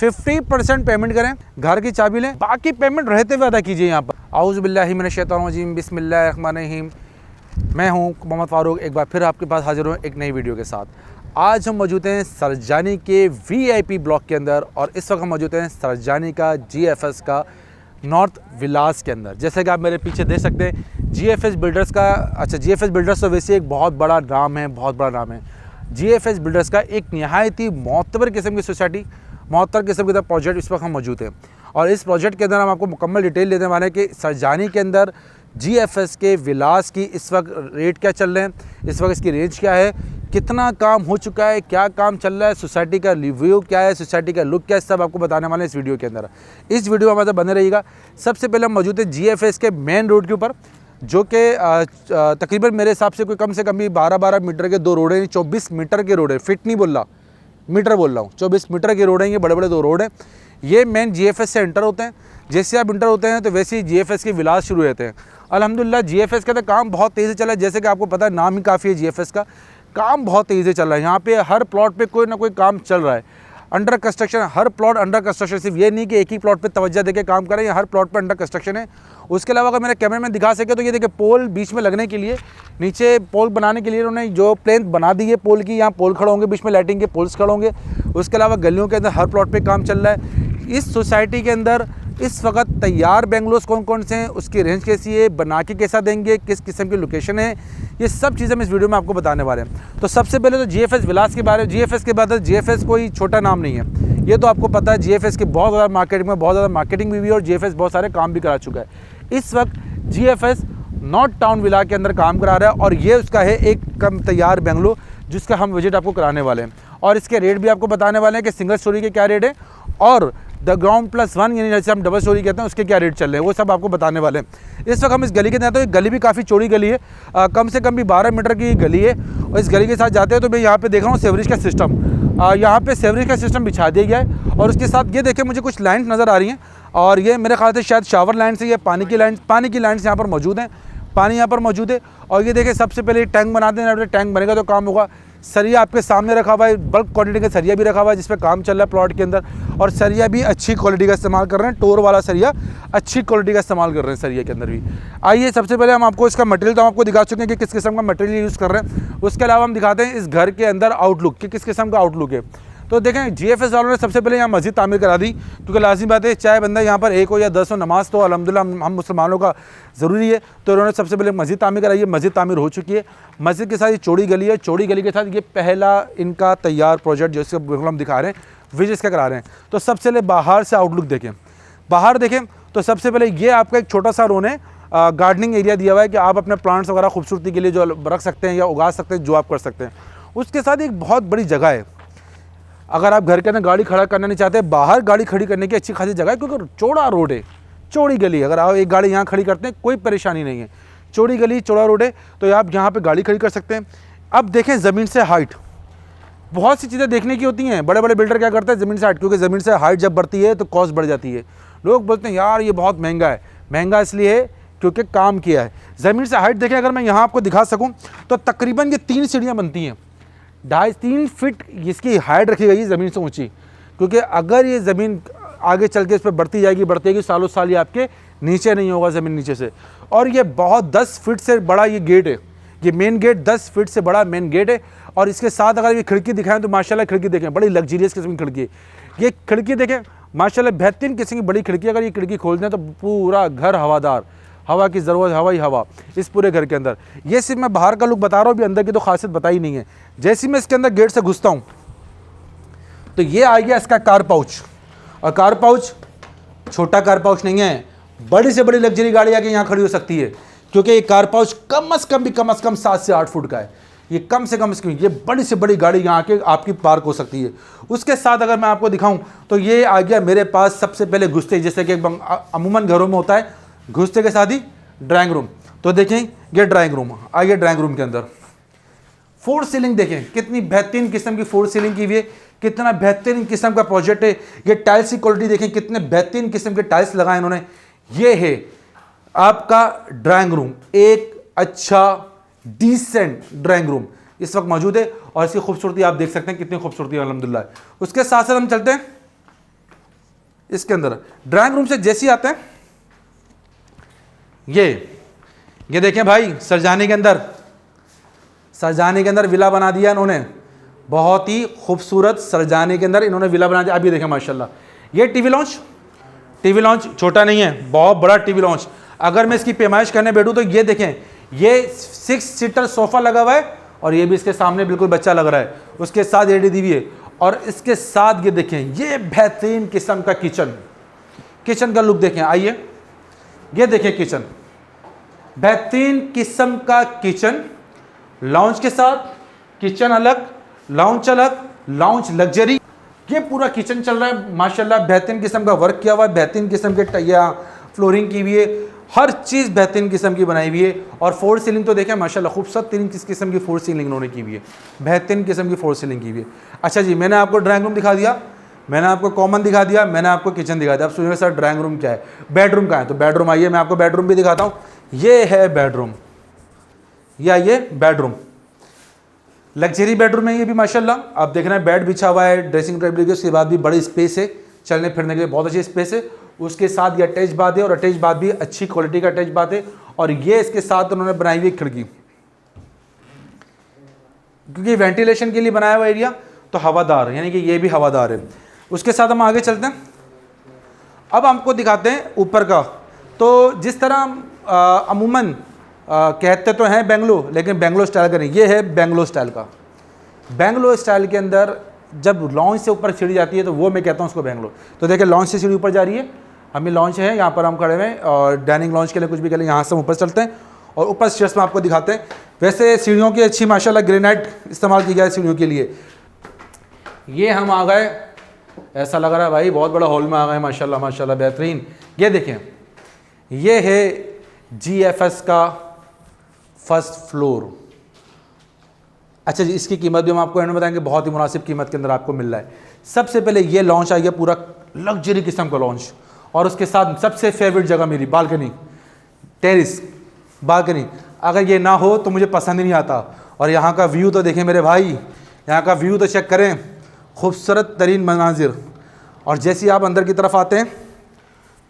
50% payment करें, घर की चाबी लें, बाकी पेमेंट रहते हुए अदा कीजिए। यहाँ पर आऊज़ु बिल्लाहि मिनश शैतानिर रजीम, बिस्मिल्लाहिर रहमानिर रहीम। मैं हूँ मोहम्मद फ़ारूक, एक बार फिर आपके पास हाजिर हूँ एक नई वीडियो के साथ। आज हम मौजूद हैं सरजानी के VIP ब्लॉक के अंदर और इस वक्त हम मौजूद हैं सरजानी का GFS का नॉर्थ विलास के अंदर। जैसे कि आप मेरे पीछे देख सकते हैं GFS बिल्डर्स का, अच्छा GFS बिल्डर्स तो वैसे एक बहुत बड़ा नाम है, बहुत बड़ा नाम है। GFS बिल्डर्स का एक नहायत ही मोतबर किस्म की सोसाइटी, मोतर किस्म का प्रोजेक्ट इस वक्त हम मौजूद हैं और इस प्रोजेक्ट के अंदर हम आपको मुकम्मल डिटेल देने वाले हैं कि सरजानी के अंदर GFS के विलास की इस वक्त रेट क्या चल रहे हैं, इस वक्त इसकी रेंज क्या है, कितना काम हो चुका है, क्या काम चल रहा है, सोसाइटी का रिव्यू क्या है, सोसाइटी का लुक क्या है, सब आपको बताने वाले हैं इस वीडियो के अंदर। इस वीडियो में हमारे साथ बने रहिएगा। सबसे पहले हम मौजूद हैं GFS के मेन रोड के ऊपर, जो कि तकरीबन मेरे हिसाब से कोई कम से कम भी 12-12 मीटर के 2 रोड हैं, 24 मीटर के रोड है, फिट नहीं बोल रहा, मीटर बोल रहा हूँ, 24 मीटर के रोड हैं, ये बड़े बड़े 2 रोड हैं। ये मेन GFS से एंटर होते हैं। जैसे आप इंटर होते हैं तो वैसे ही GFS के विलास शुरू होते हैं। अल्हम्दुलिल्लाह GFS का तो काम बहुत तेज़ी से चला है, जैसे कि आपको पता है नाम ही काफ़ी है GFS का, काम बहुत तेज़ी से चल रहा है। यहाँ पे हर प्लॉट पे कोई ना कोई काम चल रहा है, अंडर कंस्ट्रक्शन, हर प्लॉट अंडर कंस्ट्रक्शन। सिर्फ ये नहीं कि एक ही प्लॉट पे तवज्जो देके काम करें, हर प्लॉट पे अंडर कंस्ट्रक्शन है। उसके अलावा अगर मेरे कैमरे में दिखा सके तो ये देखिए पोल बीच में लगने के लिए, नीचे पोल बनाने के लिए उन्होंने जो प्लेन बना दी है पोल की, यहाँ पोल खड़े होंगे, बीच में लाइटिंग के पोल्स खड़े होंगे। उसके अलावा गलियों के अंदर हर प्लॉट पे काम चल रहा है। इस सोसाइटी के अंदर इस वक्त तैयार बेंगलोस कौन कौन से हैं, उसकी रेंज कैसी है, बना के कैसा देंगे, किस किस्म की लोकेशन है, ये सब चीज़ें हम इस वीडियो में आपको बताने वाले हैं। तो सबसे पहले तो GFS विलास के बारे में, GFS के बाद GFS कोई छोटा नाम नहीं है, ये तो आपको पता है। GFS की बहुत ज़्यादा मार्केटिंग में बहुत ज़्यादा मार्केटिंग भी हुई है और GFS बहुत सारे काम भी करा चुका है। इस वक्त GFS नॉर्थ टाउन विला के अंदर काम करा रहा है और ये उसका है एक कम तैयार बेंगलो, जिसका हम विजिट आपको कराने वाले हैं और इसके रेट भी आपको बताने वाले हैं कि सिंगल स्टोरी के क्या रेट है और द ग्राउंड +1 यानी जैसे हम डबल स्टोरी कहते हैं उसके क्या रेट चल रहे हैं, वो सब आपको बताने वाले हैं। इस वक्त हम इस गली के अंदर, तो ये गली भी काफ़ी चौड़ी गली है, कम से कम भी 12 मीटर की गली है और इस गली के साथ जाते हैं तो मैं यहाँ पे देख रहा हूँ सेवरेज का सिस्टम, यहाँ पे सेवरेज का सिस्टम बिछा दिया गया है और उसके साथ ये देखें मुझे कुछ लाइन्स नज़र आ रही हैं और ये मेरे ख्याल से शायद शावर लाइन से, ये पानी की लाइन्स यहाँ पर मौजूद हैं, पानी यहाँ पर मौजूद है। और ये देखें सबसे पहले टैंक बनाते हैं, टैंक बनेगा तो काम होगा। सरिया आपके सामने रखा हुआ है, बल्क क्वालिटी का सरिया भी रखा हुआ है जिस पे काम चल रहा है प्लॉट के अंदर और सरिया भी अच्छी क्वालिटी का इस्तेमाल कर रहे हैं, टोर वाला सरिया अच्छी क्वालिटी का इस्तेमाल कर रहे हैं सरिया के अंदर भी। आइए सबसे पहले हम आपको इसका मटेरियल तो हम आपको दिखा चुके हैं कि किस किस्म का मटेरियल यूज़ कर रहे हैं। उसके अलावा हम दिखाते हैं इस घर के अंदर आउटलुक कि किस किस्म का आउटलुक है। तो देखें GFS वालों ने सबसे पहले यहाँ मस्जिद तामीर करा दी, क्योंकि लाजिम बात है चाहे बंदा यहाँ पर 1 हो या 10 हो, नमाज तो अल्हम्दुलिल्लाह हम मुसलमानों का ज़रूरी है, तो उन्होंने सबसे पहले मस्जिद तामीर कराई है। मस्जिद तामीर हो चुकी है। मस्जिद के साथ ये चौड़ी गली है, चौड़ी गली के साथ ये पहला इनका तैयार प्रोजेक्ट जो इसका हम दिखा रहे हैं, विजिट का करा रहे हैं। तो सबसे पहले बाहर से आउटलुक देखें, बाहर देखें तो सबसे पहले ये आपका एक छोटा सा रोन है, गार्डनिंग एरिया दिया हुआ है कि आप अपने प्लांट्स वगैरह खूबसूरती के लिए जो रख सकते हैं या उगा सकते हैं, जो आप कर सकते हैं। उसके साथ एक बहुत बड़ी जगह है, अगर आप घर के अंदर गाड़ी खड़ा करना नहीं चाहते, बाहर गाड़ी खड़ी करने की अच्छी खासी जगह है, क्योंकि चौड़ा रोड है, चौड़ी गली है। अगर आप एक गाड़ी यहाँ खड़ी करते हैं कोई परेशानी नहीं है, चौड़ी गली चौड़ा रोड है, तो आप यहाँ पे गाड़ी खड़ी कर सकते हैं। अब देखें ज़मीन से हाइट, बहुत सी चीज़ें देखने की होती हैं। बड़े बड़े बिल्डर क्या करते हैं, ज़मीन से हाइट, क्योंकि ज़मीन से हाइट जब बढ़ती है तो कॉस्ट बढ़ जाती है। लोग बोलते हैं यार ये बहुत महंगा है, महंगा इसलिए क्योंकि काम किया है। ज़मीन से हाइट देखें, अगर मैं यहाँ आपको दिखा सकूँ तो तकरीबन ये 3 सीढ़ियाँ बनती हैं, 2.5-3 फीट इसकी हाइट रखी गई है ज़मीन से ऊंची, क्योंकि अगर ये ज़मीन आगे चल के इस पर बढ़ती जाएगी सालों साल ये आपके नीचे नहीं होगा ज़मीन नीचे से। और ये बहुत 10 फीट से बड़ा ये गेट है, ये मेन गेट 10 फीट से बड़ा मेन गेट है और इसके साथ अगर ये खिड़की दिखाएं तो माशाल्लाह खिड़की देखें, बड़ी लग्जरियस किस्म की खिड़की है। ये खिड़की देखें माशाल्लाह बेहतरीन किस्म की बड़ी खिड़की, अगर ये खिड़की खोल दें तो पूरा घर हवादार, हवा की ज़रूरत, हवा ही हवा इस पूरे घर के अंदर। ये सिर्फ मैं बाहर का लुक बता रहा हूँ, अभी अंदर की तो खासियत बताई नहीं है। जैसे ही मैं इसके अंदर गेट से घुसता हूँ तो ये आ गया इसका कार पाउच, और कार पाउच छोटा कार पाउच नहीं है, बड़ी से बड़ी लग्जरी गाड़ी आके यहाँ खड़ी हो सकती है, क्योंकि ये कार पाउच कम से कम 7 से 8 फुट का है। ये कम से कम ये बड़ी से बड़ी गाड़ी यहाँ के आपकी पार्क हो सकती है। उसके साथ अगर मैं आपको दिखाऊँ तो ये आ गया मेरे पास सबसे पहले घुसते, जैसे कि अमूमन घरों में होता है, घुसते के साथ ही ड्राइंग रूम। तो देखें ये ड्राइंग रूम, आइए ड्राइंग रूम के अंदर फोर सीलिंग देखें, कितनी बेहतरीन किस्म की फोर सीलिंग की हुई है, कितना बेहतरीन किस्म का प्रोजेक्ट है। ये टाइल्स की क्वालिटी देखें, कितने बेहतरीन किस्म के टाइल्स लगाए इन्होंने। ये है आपका ड्राइंग रूम, एक अच्छा डिसेंट ड्राइंग रूम इस वक्त मौजूद है और इसकी खूबसूरती आप देख सकते हैं, कितनी खूबसूरती है अल्हम्दुलिल्लाह। उसके साथ साथ हम चलते हैं इसके अंदर ड्राइंग रूम से जैसे ही आते हैं, ये देखें भाई, सरजानी के अंदर विला बना दिया इन्होंने, बहुत ही खूबसूरत सरजानी के अंदर इन्होंने विला बना दिया। अभी देखें माशाल्लाह, ये टीवी लॉन्च छोटा नहीं है, बहुत बड़ा टीवी लॉन्च। अगर मैं इसकी पैमाइश करने बैठूं तो ये देखें, ये 6 सीटर सोफा लगा हुआ है और ये भी इसके सामने बिल्कुल बच्चा लग रहा है, उसके साथ एलईडी दी हुई है। और इसके साथ ये देखें, ये बेहतरीन किस्म का किचन का लुक देखें। आइए ये देखें, किचन बेहतरीन किस्म का किचन, लाउंज के साथ, किचन अलग, लाउंज लग्जरी, ये पूरा किचन चल रहा है माशाल्लाह। बेहतरीन किस्म का वर्क किया हुआ है, बेहतरीन किस्म के टैया फ्लोरिंग की हुई है, हर चीज़ बेहतरीन किस्म की बनाई हुई है। और फोर सीलिंग तो देखें माशाल्लाह, खूबसूरत तीन किस्म की फोर सीलिंग इन्होंने की हुई है, बेहतरीन किस्म की फोर सीलिंग की हुई है। अच्छा जी, मैंने आपको ड्राइंग रूम दिखा दिया, मैंने आपको कॉमन दिखा दिया, मैंने आपको किचन दिखा दिया। अब सोचिए सर ड्राइंग रूम क्या है, बेडरूम कहाँ है? तो बेडरूम आइए, मैं आपको बेडरूम भी दिखाता हूँ। ये है बेडरूम, ये बेडरूम, लग्जरी बेडरूम है ये भी माशाल्लाह। आप देख रहे हैं बेड बिछा हुआ है, ड्रेसिंग टेबल, उसके बाद भी बड़ी स्पेस है, चलने फिरने के लिए बहुत अच्छी स्पेस है। उसके साथ ये अटैच बात है, और अटैच बात भी अच्छी क्वालिटी का अटैच बात है। और ये इसके साथ उन्होंने बनाई हुई खिड़की, क्योंकि वेंटिलेशन के लिए बनाया हुआ एरिया, तो हवादार, यानी कि ये भी हवादार है। उसके साथ हम आगे चलते हैं। अब हमको दिखाते हैं ऊपर का। तो जिस तरह अमूमन कहते तो हैं बेंगलो, लेकिन बेंगलो स्टाइल का नहीं, ये है बेंगलो स्टाइल का। बेंगलो स्टाइल के अंदर जब लॉन्च से ऊपर सीढ़ी जाती है तो वो मैं कहता हूँ उसको बेंगलो। तो देखिए लॉन्च से सीढ़ी ऊपर जा रही है, हमें लॉन्च है, यहाँ पर हम खड़े हैं और डाइनिंग लॉन्च के लिए कुछ भी के लिए यहाँ से हम ऊपर चलते हैं और ऊपर स्टेयर्स में आपको दिखाते हैं। वैसे सीढ़ियों की अच्छी माशाल्लाह ग्रेनाइट इस्तेमाल की गया है सीढ़ियों के लिए। ये हम आ गए, ऐसा लग रहा है भाई बहुत बड़ा हॉल में आ गए माशाल्लाह माशाल्लाह, बेहतरीन। ये देखें, ये है GFS का फर्स्ट फ्लोर। अच्छा जी, इसकी कीमत भी हम आपको एंड में बताएंगे, बहुत ही मुनासिब कीमत के अंदर आपको मिल रहा है। सबसे पहले ये लॉन्च आ गया, पूरा लग्जरी किस्म का लॉन्च, और उसके साथ सबसे फेवरेट जगह मेरी बालकनी, टेरिस बालकनी। अगर ये ना हो तो मुझे पसंद ही नहीं आता। और यहाँ का व्यू तो देखें मेरे भाई, यहाँ का व्यू तो चेक करें, खूबसूरत तरीन मनाजिर। और जैसे ही आप अंदर की तरफ आते हैं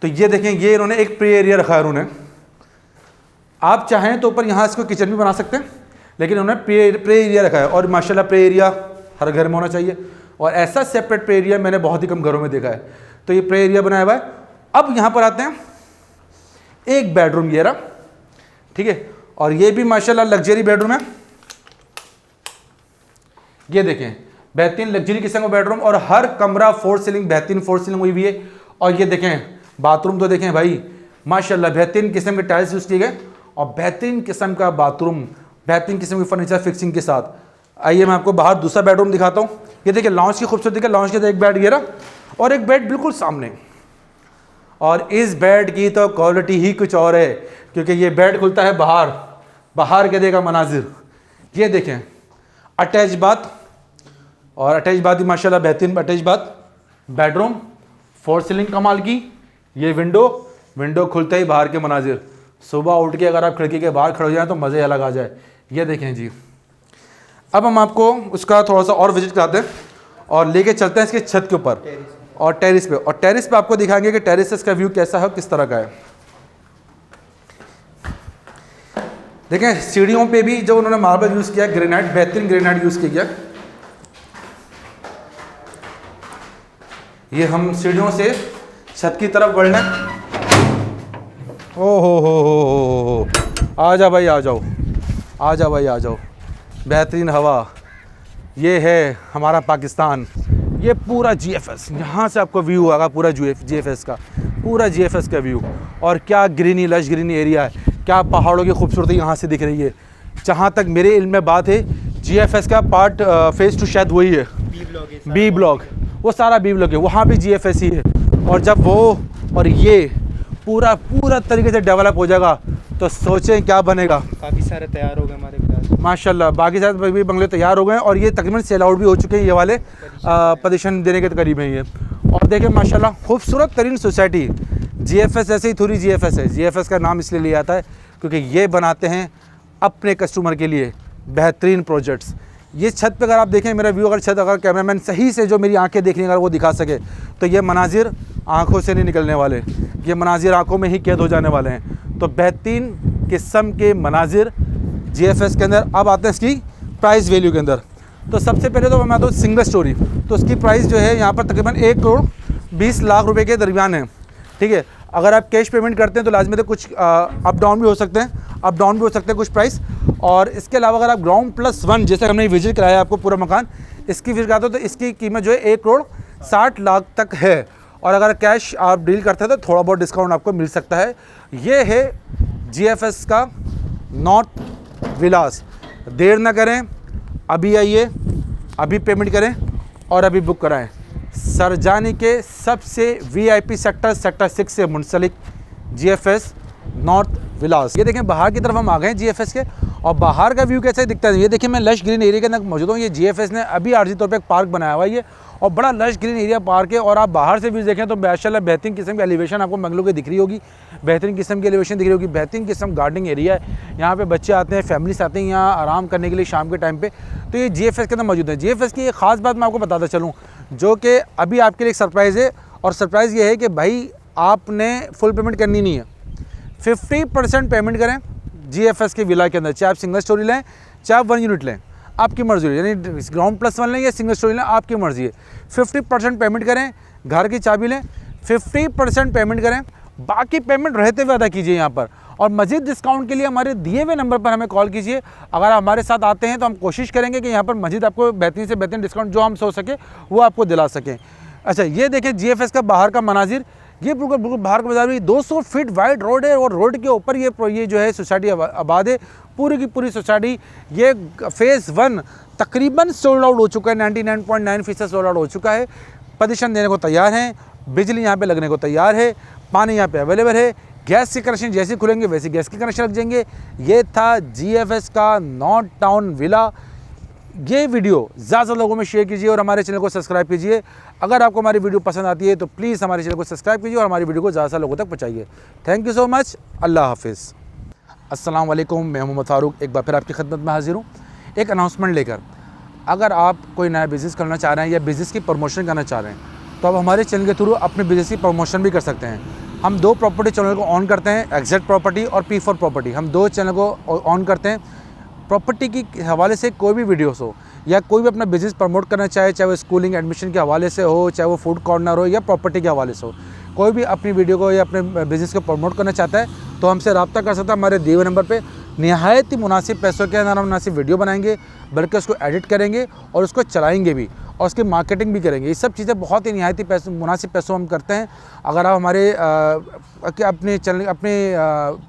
तो ये देखें, ये इन्होंने एक प्रे एरिया रखा है इन्होंने। आप चाहें तो ऊपर यहाँ इसको किचन भी बना सकते हैं, लेकिन उन्होंने प्रे एरिया रखा है। और माशाल्लाह प्रे एरिया हर घर में होना चाहिए, और ऐसा सेपरेट प्रे एरिया मैंने बहुत ही कम घरों में देखा है। तो ये प्रे एरिया बनाया हुआ है। अब यहाँ पर आते हैं, एक बेडरूम ये रहा, ठीक है, और ये भी माशाल्लाह लग्जरी बेडरूम है। ये देखें, बेहतरीन लग्जरी किस्म का बेडरूम, और हर कमरा फोर सीलिंग, बेहतरीन फोर सीलिंग हुई है। और ये देखें बाथरूम तो देखें भाई माशाल्लाह, बेहतरीन किस्म के टाइल्स यूज़ किए गए, और बेहतरीन किस्म का बाथरूम, बेहतरीन किस्म की फर्नीचर फिक्सिंग के साथ। आइए मैं आपको बाहर दूसरा बेडरूम दिखाता हूँ। ये देखिए लॉन्च की खूबसूरती का, लॉन्च के अंदर एक बेड गिरा और एक बेड बिल्कुल सामने। और इस बेड की तो क्वालिटी ही कुछ और है, क्योंकि ये बेड खुलता है बाहर के देगा मनाजिर। ये देखें अटैच बाथ, और अटैच बाथ भी माशाल्लाह बेहतरीन attach bath. Bedroom, four ceiling कमाल की। ये विंडो खुलते ही बाहर के मनाजिर। सुबह उठ के अगर आप खिड़की के बाहर खड़े हो जाएं तो मज़े अलग आ जाए। ये देखें जी। अब हम आपको उसका थोड़ा सा और विजिट कराते हैं और लेके चलते हैं इसके छत के ऊपर और टेरिस पे। और टेरिस पे आपको दिखाएंगे कि टेरिस से इसका व्यू कैसा है, किस तरह का है। देखें सीढ़ियों पे भी जो उन्होंने मार्बल यूज़ किया, ग्रेनाइट, बेहतरीन ग्रेनाइट यूज़ किया गया। ये हम सीढ़ियों से छत की तरफ बढ़ लें। ओ हो, आ जा भाई, आ जाओ भाई, आ जाओ। बेहतरीन हवा। ये है हमारा पाकिस्तान। ये पूरा GFS, यहाँ से आपको व्यू आएगा पूरा GFS का, पूरा GFS का व्यू। और क्या ग्रीनी, लश ग्रीनी एरिया है, क्या पहाड़ों की खूबसूरती यहाँ से दिख रही है। जहाँ तक मेरे इल्म में बात है, GFS का पार्ट फेज़ 2 शायद वही है, B ब्लॉक, वो सारा B ब्लॉक है, वहाँ भी GFS ही है। और जब वो और ये पूरा तरीके से डेवलप हो जाएगा तो सोचें क्या बनेगा। काफ़ी सारे तैयार हो गए हमारे पास माशाल्लाह, बाकी सारे भी बंगले तैयार हो गए हैं, और ये तकरीबन सेल आउट भी हो चुके हैं, ये वाले पोजीशन देने के करीब हैं ये। और देखें माशाल्लाह खूबसूरत तरीन सोसाइटी। GFS ऐसे ही थोड़ी GFS है। GFS का नाम इसलिए लिया जाता है क्योंकि ये बनाते हैं अपने कस्टमर के लिए बेहतरीन प्रोजेक्ट्स। ये छत पे अगर आप देखें मेरा व्यू, अगर छत अगर कैमरामैन सही से जो मेरी आंखें देखने अगर वो दिखा सके तो ये मनाजिर आंखों से नहीं निकलने वाले, ये मनाजिर आंखों में ही कैद हो जाने वाले हैं। तो बेहतरीन किस्म के मनाजिर GFS के अंदर। अब आते हैं इसकी प्राइस वैल्यू के अंदर। तो सबसे पहले तो मैं तो सिंगल स्टोरी, तो उसकी प्राइस जो है यहाँ पर तकरीबन 1 करोड़ 20 लाख रुपए के दरमियान है, ठीक है। अगर आप कैश पेमेंट करते हैं तो लाजमी तो कुछ अप डाउन भी हो सकते हैं, कुछ प्राइस। और इसके अलावा अगर आप ग्राउंड +1 जैसे हमने विजिट कराया आपको पूरा मकान, इसकी विजिट कराते हो तो इसकी कीमत जो है 1 करोड़ 60 लाख तक है। और अगर कैश आप डील करते हैं तो थोड़ा बहुत डिस्काउंट आपको मिल सकता है। ये है GFS का नॉर्थ विलास। देर ना करें, अभी आइए, अभी पेमेंट करें और अभी बुक कराएं। सरजानी के सबसे VIP सेक्टर 6 से मुंसलिक GFS नॉर्थ विलास। ये देखें बाहर की तरफ हम आ गए हैं GFS के, और बाहर का व्यू कैसे दिखता है। ये देखिए मैं लश ग्रीन एरिया के अंदर मौजूद हूँ। ये GFS ने अभी आर्जी तौर पे एक पार्क बनाया हुआ है ये, और बड़ा लश ग्रीन एरिया पार्क है। और आप बाहर से व्यू देखें तो माशाल्लाह बेहतरीन किस्म की एलिवेशन आपको बंगलों की दिख रही होगी, बेहतरीन किस्म की एलिवेशन दिख रही होगी, बेहतरीन किस्म गार्डनिंग एरिया है। यहाँ पे बच्चे आते हैं, फैमिलीस आते हैं यहाँ आराम करने के लिए शाम के टाइम पे। तो ये GFS के अंदर मौजूद है। GFS की एक ख़ास बात मैं आपको बताता चलूँ, जो कि अभी आपके लिए एक सरप्राइज़ है। और सरप्राइज़ ये है कि भाई आपने फुल पेमेंट करनी नहीं है, 50% पेमेंट करें GFS के विला के अंदर। चाहे आप सिंगल स्टोरी लें, चाहे आप 1 यूनिट लें, आपकी मर्ज़ी है। यानी ग्राउंड +1 लें या सिंगल स्टोरी लें, आपकी मर्ज़ी है। 50% पेमेंट करें, घर की चाबी लें, 50% पेमेंट करें, बाकी पेमेंट रहते हुए अदा कीजिए यहाँ पर। और मज़ीद डिस्काउंट के लिए हमारे दिए हुए नंबर पर हमें कॉल कीजिए। अगर आप हमारे साथ आते हैं तो हम कोशिश करेंगे कि यहाँ पर मज़ीद आपको बेहतरीन से बेहतरीन डिस्काउंट जो हम सोच सके वो आपको दिला सकें। अच्छा, ये देखें GFS का बाहर का मनाजिर। ये बिल्कुल बाहर का बाजार में 200 फीट वाइड रोड है, और रोड के ऊपर ये जो है सोसाइटी आबाद है, पूरी की पूरी सोसाइटी। ये फ़ेज़ 1 तकरीबन सोल्ड आउट हो चुका है, 99.9% सोल्ड आउट हो चुका है। पोजीशन देने को तैयार हैं, बिजली यहाँ पे लगने को तैयार है, पानी यहाँ पे अवेलेबल है, गैस के कनेक्शन जैसे खुलेंगे वैसे गैस के कनेक्शन लग जाएंगे। ये था GFS का नॉर्थ टाउन विला। ये वीडियो ज़्यादा लोगों में शेयर कीजिए और हमारे चैनल को सब्सक्राइब कीजिए। अगर आपको हमारी वीडियो पसंद आती है तो प्लीज़ हमारे चैनल को सब्सक्राइब कीजिए और हमारी वीडियो को ज़्यादा लोगों तक पहुँचाइए। Thank you so much. अल्लाह हाफिज़। अस्सलाम वालेकुम, मैं मोहम्मद फ़ारूक एक बार फिर आपकी खिदमत में हाजिर हूँ एक अनाउंसमेंट लेकर। अगर आप कोई नया बिज़नेस करना चाह रहे हैं या बिज़नेस की प्रमोशन करना चाह रहे हैं तो आप हमारे चैनल के थ्रू अपने बिज़नेस की प्रमोशन भी कर सकते हैं। हम 2 प्रॉपर्टी चैनल को ऑन करते हैं, एग्जैक्ट प्रॉपर्टी और P4 प्रॉपर्टी। हम 2 चैनल को ऑन करते हैं। प्रॉपर्टी की हवाले से कोई भी वीडियोस हो या कोई भी अपना बिज़नेस प्रमोट करना चाहे, चाहे वो स्कूलिंग एडमिशन के हवाले से हो, चाहे वो फूड कॉर्नर हो या प्रॉपर्टी के हवाले से हो, कोई भी अपनी वीडियो को या अपने बिज़नेस को प्रमोट करना चाहता है तो हमसे रब्ता कर सकता है। हमारे दिए हुए नंबर पे नहायत ही मुनासिब पैसों के अंदर हम मुनासिब वीडियो बनाएंगे, बल्कि उसको एडिट करेंगे और उसको चलाएंगे भी और उसकी मार्केटिंग भी करेंगे। ये सब चीज़ें बहुत ही नहायत ही मुनासिब पैसों हम करते हैं। अगर आप हमारे अपने चैनल अपने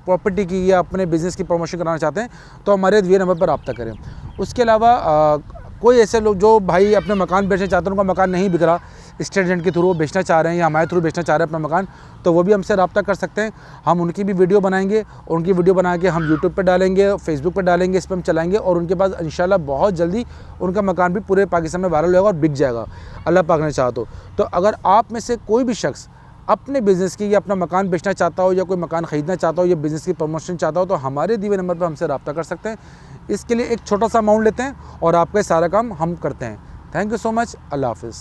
प्रॉपर्टी की या अपने बिज़नेस की प्रमोशन कराना चाहते हैं तो हमारे दिए नंबर पर रब्ता करें। उसके अलावा कोई ऐसे लोग जो भाई अपने मकान बेचना चाहते हैं, उनका मकान नहीं बिक रहा, स्टेट एजेंट के थ्रू बेचना चाह रहे हैं या हमारे थ्रू बेचना चाह रहे हैं अपना मकान, तो वो भी हमसे रब्ता कर सकते हैं। हम उनकी भी वीडियो बनाएंगे, उनकी वीडियो बना के हम यूट्यूब पे डालेंगे, फेसबुक पे डालेंगे, इस पर हम चलाएंगे और उनके पास इंशाल्लाह बहुत जल्दी उनका मकान भी पूरे पाकिस्तान में वायरल होगा और बिक जाएगा, अल्लाह पाक ने चाहा तो अगर आप में से कोई भी शख्स अपने बिज़नेस की या अपना मकान बेचना चाहता हो या कोई मकान ख़रीदना चाहता हो या बिज़नेस की प्रमोशन चाहता हो तो हमारे दिए हुए नंबर पर हमसे रब्ता कर सकते हैं। इसके लिए एक छोटा सा अमाउंट लेते हैं और आपका सारा काम हम करते हैं। Thank you so much. अल्लाह हाफ़िज़।